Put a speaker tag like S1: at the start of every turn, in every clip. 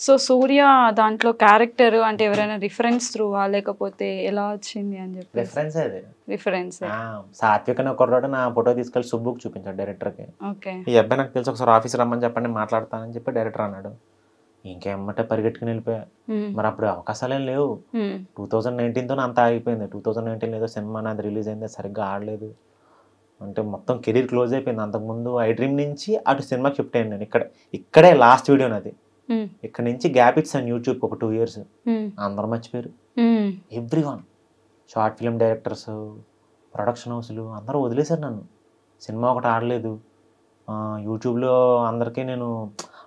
S1: So సూర్య దాంట్లో character అంటే ఎవరైనా రిఫరెన్స్ త్రూవా లేకపోతే ఎలా వచ్చింది అని చెప్పి
S2: రిఫరెన్స్ అది
S1: రిఫరెన్స్
S2: సాత్విక్ అనే కుర్రాడు నా ఫోటో తీసుకెళ్ళి సుబ్బుకి చూపించాడు డైరెక్టర్కి.
S1: ఓకే
S2: ఈ అబ్బాయి నాకు తెలిసి ఒకసారి ఆఫీస్ రమ్మని చెప్పండి మాట్లాడతానని చెప్పి డైరెక్టర్ అన్నాడు. ఇంకేమంటే పరిగెట్టుకుని వెళ్ళిపోయా. మరి అప్పుడు అవకాశాలేం లేవు. 2019తో అంతా ఆగిపోయింది. 2019 ఏదో సినిమా నాది రిలీజ్ అయింది, సరిగ్గా ఆడలేదు. అంటే మొత్తం కెరీర్ క్లోజ్ అయిపోయింది. అంతకుముందు ఐ డ్రీమ్ నుంచి అటు సినిమాకి షిఫ్ట్ అయ్యాను నేను. ఇక్కడే లాస్ట్ వీడియో నాది. ఇక్కడ నుంచి గ్యాప్ ఇచ్చాను యూట్యూబ్ ఒక 2 years. అందరూ మర్చిపోయారు. Everyone, short film directors, production హౌస్లు అందరూ వదిలేశారు నన్ను. సినిమా ఒకటి ఆడలేదు. యూట్యూబ్లో అందరికీ నేను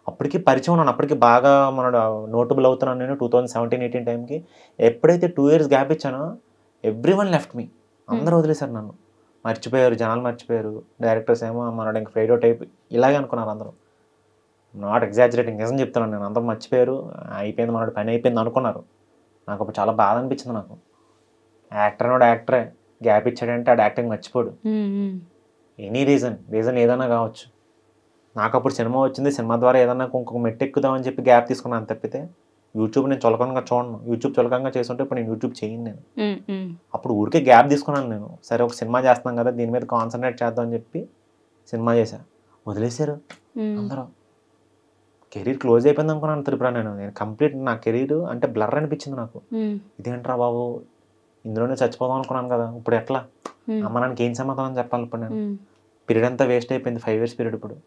S2: అప్పటికి పరిచయం ఉన్నాను. అప్పటికి బాగా మన నోటబుల్ అవుతున్నాను నేను 2017-18 టైంకి. ఎప్పుడైతే 2 years గ్యాప్ ఇచ్చానో ఎవ్రీవన్ లెఫ్ట్ మీ. అందరూ వదిలేశారు నన్ను. మర్చిపోయారు, జనాలు మర్చిపోయారు. డైరెక్టర్స్ ఏమో మనోడు ఇంక ఫెయిడ్ అవుట్ అయిపోయి ఇలాగే అనుకున్నారు అందరూ. నాట్ ఎగ్జాజరేటింగ్, నిజం చెప్తున్నాను నేను. అందరూ మర్చిపోయారు, అయిపోయింది మనోడు పని అయిపోయింది అనుకున్నారు. నాకు అప్పుడు చాలా బాధ అనిపించింది. నాకు యాక్టర్ అనోడు యాక్టరే, గ్యాప్ ఇచ్చాడంటే ఆడు యాక్టింగ్ మర్చిపోడు. ఎనీ రీజన్ ఏదైనా కావచ్చు. నాకు అప్పుడు సినిమా వచ్చింది, సినిమా ద్వారా ఏదన్నా ఇంకొక మెట్టు ఎక్కుదామని చెప్పి గ్యాప్ తీసుకున్నాను తప్పితే యూట్యూబ్ నేను చులకంగా చూడను. యూట్యూబ్ చులకంగా చేస్తుంటే ఇప్పుడు నేను యూట్యూబ్ చేయను నేను. అప్పుడు ఊరికే గ్యాప్ తీసుకున్నాను నేను. సరే ఒక సినిమా చేస్తున్నాం కదా, దీని మీద కాన్సన్ట్రేట్ చేద్దాం అని చెప్పి సినిమా చేశా. వదిలేశారు అందరూ. కెరీర్ క్లోజ్ అయిపోయింది అనుకున్నాను త్రిపుర. నేను కంప్లీట్ నా కెరీర్ అంటే బ్లర్ అనిపించింది నాకు. ఇదేంట్రా బాబు, ఇందులోనే చచ్చిపోదాం అనుకున్నాను కదా, ఇప్పుడు ఎట్లా? అమ్మ నాన్నకి ఏం సమాధానం చెప్పాలి ఇప్పుడు నేను? పీరియడ్ అంతా వేస్ట్ అయిపోయింది, 5 years పీరియడ్. ఇప్పుడు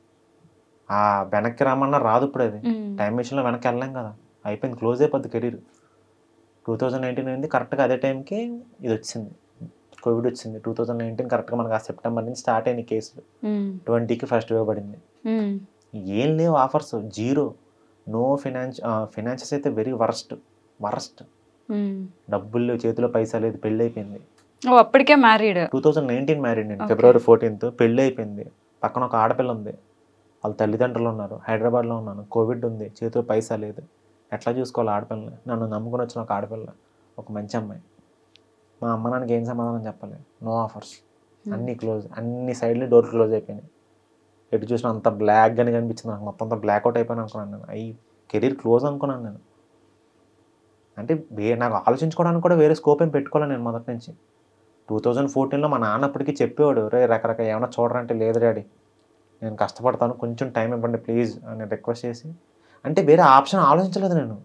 S2: ఆ వెనక్కి రమ్మన్నా రాదు. ఇప్పుడు అది టైం మిషన్లో వెనక్కి వెళ్ళలేం కదా, అయిపోయింది, క్లోజ్ అయిపోద్ది కెరీర్. 2019 అయింది, కరెక్ట్గా అదే టైంకి ఇది వచ్చింది, కోవిడ్ వచ్చింది. 2019 కరెక్ట్గా మనకు ఆ సెప్టెంబర్ నుంచి స్టార్ట్ అయిన కేసులు. 20కి ఫస్ట్ వేవ్ పడింది. ఏం లేవు ఆఫర్స్, జీరో, నో ఫైనాన్షియస్ అయితే వెరీ వరస్ట్. డబ్బులు లేవు, చేతిలో పైసా లేదు, పెళ్ళి అయిపోయింది.
S1: అప్పటికే మ్యారీడ్.
S2: 2019 మ్యారీడ్ నేను, February 14th పెళ్ళి అయిపోయింది. పక్కన ఒక ఆడపిల్ల ఉంది, వాళ్ళ తల్లిదండ్రులు ఉన్నారు, హైదరాబాద్లో ఉన్నాను, కోవిడ్ ఉంది, చేతిలో పైసా లేదు, ఎట్లా చూసుకోవాలి ఆడపిల్లని? నన్ను నమ్ముకొని వచ్చిన ఒక ఆడపిల్ల, ఒక మంచి అమ్మాయి. మా అమ్మ నాన్నకి ఏం సమాధానం చెప్పాలి? నో ఆఫర్స్, అన్నీ క్లోజ్, అన్ని సైడ్లు డోర్ క్లోజ్ అయిపోయినాయి. ఎటు చూసినా అంత బ్లాక్గానే కనిపించింది నాకు, మొత్తం అంతా బ్లాక్అవుట్ అయిపోయాను అనుకున్నాను నేను. కెరీర్ క్లోజ్ అనుకున్నాను నేను. అంటే నాకు ఆలోచించుకోవడానికి కూడా వేరే స్కోప్ ఏం పెట్టుకోవాలి నేను మొదటి నుంచి. 2014లో మా నాన్న అప్పటికి చెప్పేవాడు, రే రకరకాల ఏమైనా చూడరంటే, లేదు డాడీ నేను కష్టపడతాను, కొంచెం టైం ఇవ్వండి ప్లీజ్ అని రిక్వెస్ట్ చేసి. అంటే వేరే ఆప్షన్ ఆలోచించలేదు నేను.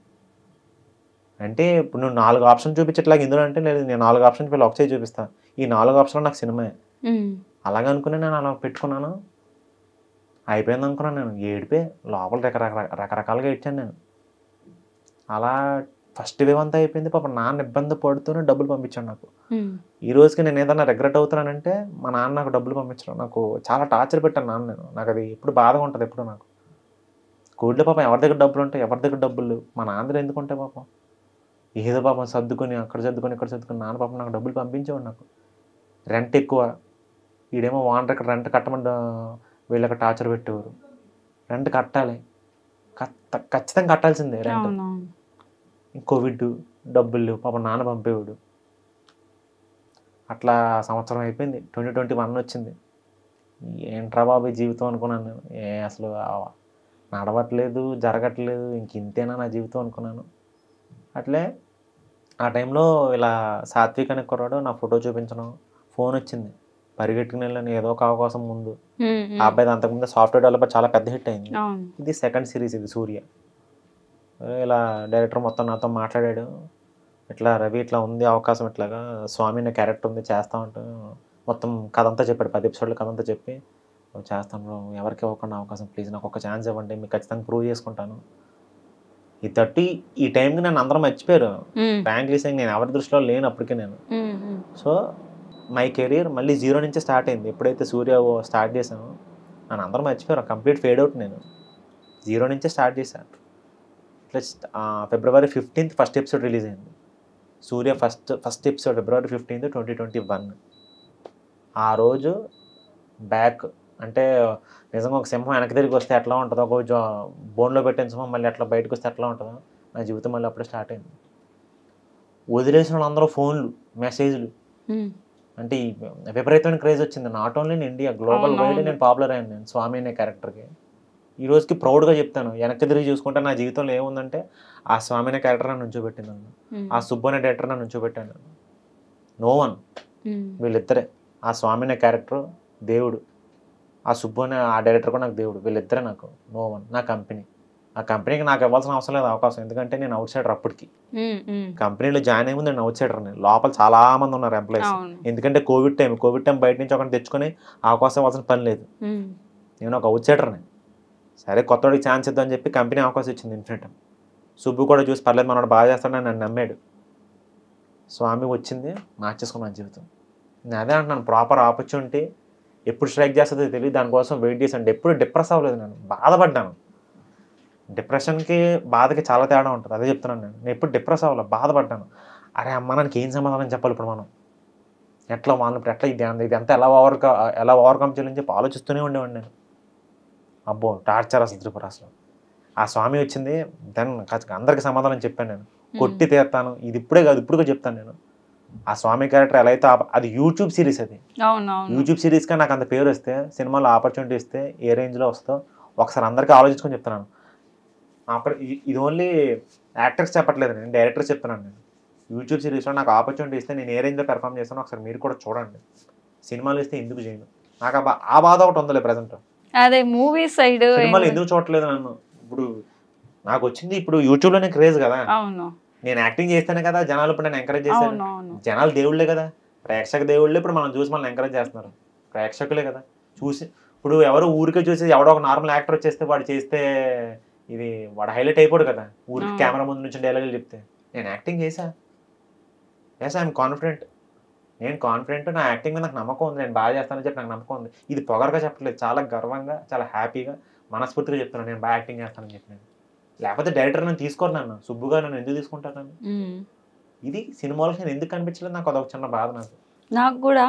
S2: అంటే ఇప్పుడు నువ్వు 4 ఆప్షన్ చూపించట్లాగా ఇందులో అంటే, లేదు నేను 4 ఆప్షన్ వీళ్ళు ఒకసారి చూపిస్తాను, ఈ 4 ఆప్షన్లో నాకు సినిమాయే. అలాగే అనుకుని నేను అలా పెట్టుకున్నాను. అయిపోయింది అనుకున్నాను నేను. ఏడిపోయి లోపల రకరకాలుగా ఏడ్చాను నేను. అలా ఫస్ట్ వేవ్ అంతా అయిపోయింది. పాపం నాన్న ఇబ్బంది పడుతూనే డబ్బులు పంపించాడు నాకు. ఈ రోజుకి నేను ఏదైనా రిగ్రెట్ అవుతున్నానంటే మా నాన్న నాకు డబ్బులు పంపించడం. నాకు చాలా టార్చర్ పెట్టాను నాన్న నేను. నాకు అది ఎప్పుడు బాధగా ఉంటుంది. ఎప్పుడు నాకు కోవిడ్లో పాపం ఎవరి దగ్గర డబ్బులు ఉంటాయి, ఎవరి దగ్గర డబ్బులు లేవు. మా నాన్న దగ్గర ఎందుకు ఉంటాయి పాపం? ఏదో పాపం సర్దుకొని అక్కడ సర్దుకొని ఇక్కడ సర్దుకొని నాన్న పాపం నాకు డబ్బులు పంపించేవాడు. నాకు రెంట్ ఎక్కువ, వీడేమో ఓనర్ ఇక్కడ రెంట్ కట్టమని వీళ్ళకి టార్చర్ పెట్టేవారు. రెంట్ కట్టాలి, ఖచ్చితంగా కట్టాల్సిందే రెంట్. కోవిడ్, డబ్బులు లేవు, పాపం నాన్న పంపేవాడు. అట్లా సంవత్సరం అయిపోయింది. 2021 వచ్చింది. ఏంట్రా బాబు జీవితం అనుకున్నాను నేను. అసలు నడవట్లేదు, జరగట్లేదు, ఇంక ఇంతేనా నా జీవితం అనుకున్నాను. అట్లే ఆ టైంలో ఇలా సాత్విక్ అనే కుర్రాడు నా ఫోటో చూపించడం, ఫోన్ వచ్చింది, పరిగెట్టుకుని వెళ్ళాను ఏదో ఒక అవకాశం ముందు. ఆ అబ్బాయి అంతకుముందు సాఫ్ట్వేర్ డెవలపర్, చాలా పెద్ద హిట్ అయింది. ఇది సెకండ్ సిరీస్, ఇది సూర్య. ఇలా డైరెక్టర్ మొత్తం నాతో మాట్లాడాడు, ఇట్లా రవి ఇట్లా ఉంది అవకాశం, ఇట్లాగా స్వామి అనే క్యారెక్టర్ ఉంది చేస్తా ఉంటూ మొత్తం కథ అంతా చెప్పాడు. 10 episodes కథ అంతా చెప్పి, చేస్తాను, ఎవరికి ఇవ్వకుండా అవకాశం, ప్లీజ్ నాకు ఒక ఛాన్స్ ఇవ్వండి, మీకు ఖచ్చితంగా ప్రూవ్ చేసుకుంటాను. ఈ టైంకి నన్ను అందరూ మర్చిపోయారు. ఫ్రాంక్లీ సేయింగ్ నేను ఎవరి దృష్టిలో లేను అప్పటికే నేను. సో మై కెరీర్ మళ్ళీ 0 నుంచి స్టార్ట్ అయింది. ఎప్పుడైతే సూర్య స్టార్ట్ చేశానో నన్ను అందరూ మర్చిపోయారు, కంప్లీట్ ఫేడ్ అవుట్. నేను 0 నుంచే స్టార్ట్ చేశాను. Plus February 15th first episode release అయింది. సూర్య ఫస్ట్ ఎపిసోడ్ February 15th, 2021. ఆ రోజు బ్యాక్ అంటే నిజంగా ఒక సింహం వెనక్కి తిరిగి వస్తే ఎట్లా ఉంటుందో, ఒక బోన్లో పెట్టిన సింహం మళ్ళీ ఎట్లా బయటకు వస్తే ఎట్లా ఉంటుందో, నా జీవితం మళ్ళీ అప్పుడే స్టార్ట్ అయింది. వదిలేసిన వాళ్ళందరూ ఫోన్లు, మెసేజ్లు, అంటే విపరీతమైన క్రేజ్ వచ్చింది. Not only in India, global wide నేను పాపులర్ అయ్యాను నేను స్వామి అనే క్యారెక్టర్కి. ఈ రోజుకి ప్రౌడ్గా చెప్తాను. వెనక్కి తిరిగి చూసుకుంటే నా జీవితంలో ఏముందంటే ఆ స్వామి అనే క్యారెక్టర్ నన్ను నుంచోబెట్టింది నన్ను, ఆ సుబ్బు అనే డైరెక్టర్ నన్ను నుంచోబెట్టాను. నో వన్, వీళ్ళిద్దరే. ఆ స్వామి అనే క్యారెక్టర్ దేవుడు, ఆ సుబ్బు అనే ఆ డైరెక్టర్ కూడా నాకు దేవుడు. వీళ్ళిద్దరే నాకు నో వన్. నా కంపెనీ, ఆ కంపెనీకి నాకు ఇవ్వాల్సిన అవసరం లేదు అవకాశం, ఎందుకంటే నేను అవుట్ సైడర్. అప్పటికి కంపెనీలో జాయిన్ అయ్యే ముందు నేను అవుట్ సైడర్. నేను లోపల చాలా మంది ఉన్నారు ఎంప్లాయీస్, ఎందుకంటే కోవిడ్ టైం బయట నుంచి ఒకటి తెచ్చుకొని అవకాశం ఇవ్వాల్సిన పని లేదు. నేను ఒక అవుట్ సైడర్ని. సరే కొత్తవాడికి ఛాన్స్ ఇద్దామని చెప్పి కంపెనీ అవకాశం ఇచ్చింది ఇన్ఫినిట్. సుబ్బు కూడా చూసి పర్లేదు మనోడు బాగా చేస్తాడని నన్ను నమ్మాడు. స్వామి వచ్చింది, మార్చేసుకున్నాను జీవితం. నేను అదే అంటున్నాను, ప్రాపర్ ఆపర్చునిటీ ఎప్పుడు స్ట్రైక్ చేస్తుందో తెలియదు, దానికోసం వెయిట్ చేశాను. ఎప్పుడు డిప్రెస్ అవ్వలేదు, నేను బాధపడ్డాను. డిప్రెషన్కి బాధకి చాలా తేడా ఉంటుంది, అదే చెప్తున్నాను. నేను ఎప్పుడు డిప్రెస్ అవ్వాలి, బాధపడ్డాను. అరే అమ్మ నాకు ఏం సమాధానం చెప్పాలి ఇప్పుడు మనం, ఎట్లా వాళ్ళని ఇప్పుడు ఎట్లా ఇది అంతా ఎలా ఓవర్కమ్ చేయాలని చెప్పి ఆలోచిస్తూనే ఉండేవాడిని నేను. అబ్బో టార్చర్ అసలు త్రిపుర అసలు. ఆ స్వామి వచ్చింది, దెన్ అందరికి సమాధానం చెప్పాను నేను, కొట్టి తీస్తాను. ఇది ఇప్పుడే కాదు, ఇప్పుడు కూడా చెప్తాను నేను. ఆ స్వామి క్యారెక్టర్ ఎలా అయితే అది యూట్యూబ్ సిరీస్, అది యూట్యూబ్ సిరీస్గా నాకు అంత పేరు వస్తే, సినిమాలో ఆపర్చునిటీ ఇస్తే ఏ రేంజ్లో వస్తుందో ఒకసారి అందరికీ ఆలోచించుకొని చెప్తున్నాను. అక్కడ ఇది ఓన్లీ యాక్టర్స్ చెప్పట్లేదు, నేను డైరెక్టర్స్ చెప్తున్నాను. నేను యూట్యూబ్ సిరీస్లో నాకు ఆపర్చునిటీ ఇస్తే నేను ఏ రేంజ్లో పెర్ఫామ్ చేస్తానో ఒకసారి మీరు కూడా చూడండి. సినిమాలు ఇస్తే ఎందుకు చేయను, నాకు ఆ బాధ ఒకటి ఉందిలే ప్రజెంట్.
S1: అదే మూవీ సైడ్
S2: సినిమాలు ఎందుకు చూడట్లేదు నన్ను. ఇప్పుడు నాకు వచ్చింది ఇప్పుడు యూట్యూబ్లోనే క్రేజ్ కదా, నేను యాక్టింగ్ చేస్తానే కదా జనాలు ఇప్పుడు నేను ఎంకరేజ్ చేశాను. జనాలు దేవుళ్ళే కదా, ప్రేక్షక దేవుళ్ళే ఇప్పుడు మనం చూసి మనల్ని ఎంకరేజ్ చేస్తున్నారు, ప్రేక్షకులే కదా చూసి. ఇప్పుడు ఎవరు ఊరికే చూసి ఎవడో ఒక నార్మల్ యాక్టర్ వచ్చేస్తే వాడు చేస్తే ఇది వాడు హైలైట్ అయిపోడు కదా, ఊరికి కెమెరా ముందు నుంచి డైలాగులు చెప్తే. నేను యాక్టింగ్ చేశా, ఐఎమ్ కాన్ఫిడెంట్. నేను కాన్ఫిడెంట్, నా యాక్టింగ్ మీద నాకు నమ్మకం ఉంది, నేను బాగా చేస్తానని చెప్పి నాకు నమ్మకం ఉంది. ఇది పొగరగా చెప్పట్లేదు, చాలా గర్వంగా చాలా హ్యాపీగా మనస్ఫూర్తిగా చెప్తున్నాను నేను బాగా యాక్టింగ్ చేస్తానని చెప్పి. నేను లేకపోతే డైరెక్టర్ నన్ను తీసుకోరు, నన్ను సుబ్బుగా నన్ను ఎందుకు తీసుకుంటారు నన్ను. ఇది సినిమాలకు నేను ఎందుకు కనిపించలేదు, నాకు అదొక చిన్న బాధ.
S1: నాకు కూడా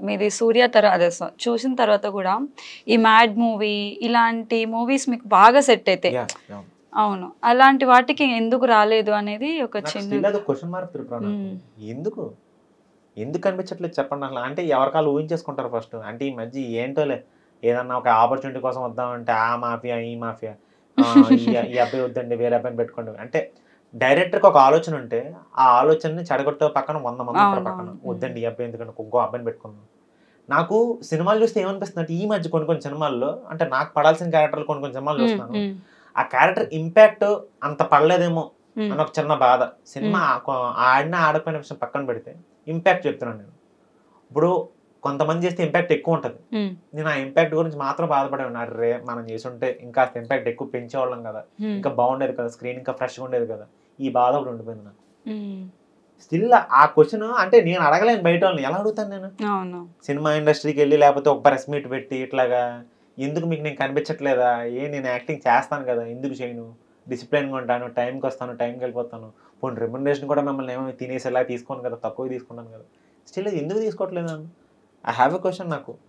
S1: మీది సూర్య తర్వాత చూసిన తర్వాత కూడా ఈ మ్యాడ్ మూవీ ఇలాంటి మూవీస్ మీకు బాగా సెట్ అయితే, అవును, అలాంటి వాటికి ఎందుకు రాలేదు అనేది ఒక చిన్న
S2: క్వశ్చన్ మార్క్. ఎందుకు కనిపించట్లేదు చెప్పండి అసలు. అంటే ఎవరికాలు ఊహించేసుకుంటారు ఫస్ట్. అంటే ఈ మధ్య ఏంటోలే, ఏదన్నా ఒక ఆపర్చునిటీ కోసం వద్దామంటే ఆ మాఫియా ఈ మాఫియా, ఈ అబ్బాయి వద్దండి వేరే అబ్బాయిని పెట్టుకోండి. అంటే డైరెక్టర్కి ఒక ఆలోచన ఉంటే ఆ ఆలోచనని చెడగొట్టే పక్కన 100 మంది ఉంటారు పక్కన, వద్దండి ఈ అబ్బాయి ఎందుకంటే ఇంకో అబ్బాయిని పెట్టుకున్నాం. నాకు సినిమాలు చూస్తే ఏమనిపిస్తుంది అంటే ఈ మధ్య కొన్ని సినిమాల్లో అంటే నాకు పడాల్సిన క్యారెక్టర్లు కొన్ని సినిమాలు చూస్తున్నాను, ఆ క్యారెక్టర్ ఇంపాక్ట్ అంత పడలేదేమో అని ఒక చిన్న బాధ. సినిమా ఆడిన ఆడపోయిన విషయం పక్కన పెడితే ఇంపాక్ట్ చెప్తున్నాను నేను. ఇప్పుడు కొంతమంది చేస్తే ఇంపాక్ట్ ఎక్కువ ఉంటుంది, నేను ఆ ఇంపాక్ట్ గురించి మాత్రం బాధపడే ఉన్నాను. రే మనం చేసుంటే ఇంకా ఇంపాక్ట్ ఎక్కువ పెంచేవాళ్ళం కదా, ఇంకా బాగుండేది కదా, స్క్రీన్ ఇంకా ఫ్రెష్గా ఉండేది కదా, ఈ బాధ ఒకటి ఉండిపోయింది నాకు. స్టిల్ ఆ క్వశ్చన్ అంటే నేను అడగలేను బయట వాళ్ళని, ఎలా అడుగుతాను నేను సినిమా ఇండస్ట్రీకి వెళ్ళి, లేకపోతే ఒక ప్రెస్ మీట్ పెట్టి ఇట్లాగా ఎందుకు మీకు నేను కనిపించట్లేదా, నేను యాక్టింగ్ చేస్తాను కదా ఎందుకు చేయను, డిసిప్లిన్గా ఉంటాను, టైంకి వస్తాను, టైంకి వెళ్ళిపోతాను, పోనీ రెమ్యునరేషన్ కూడా మిమ్మల్ని ఏమో తినేసేలా తీసుకోను కదా, తక్కువ తీసుకున్నాను కదా, స్టిల్ ఎందుకు తీసుకోవట్లేదు? ఐ హ్యావ్ ఎ క్వశ్చన్ నాకు.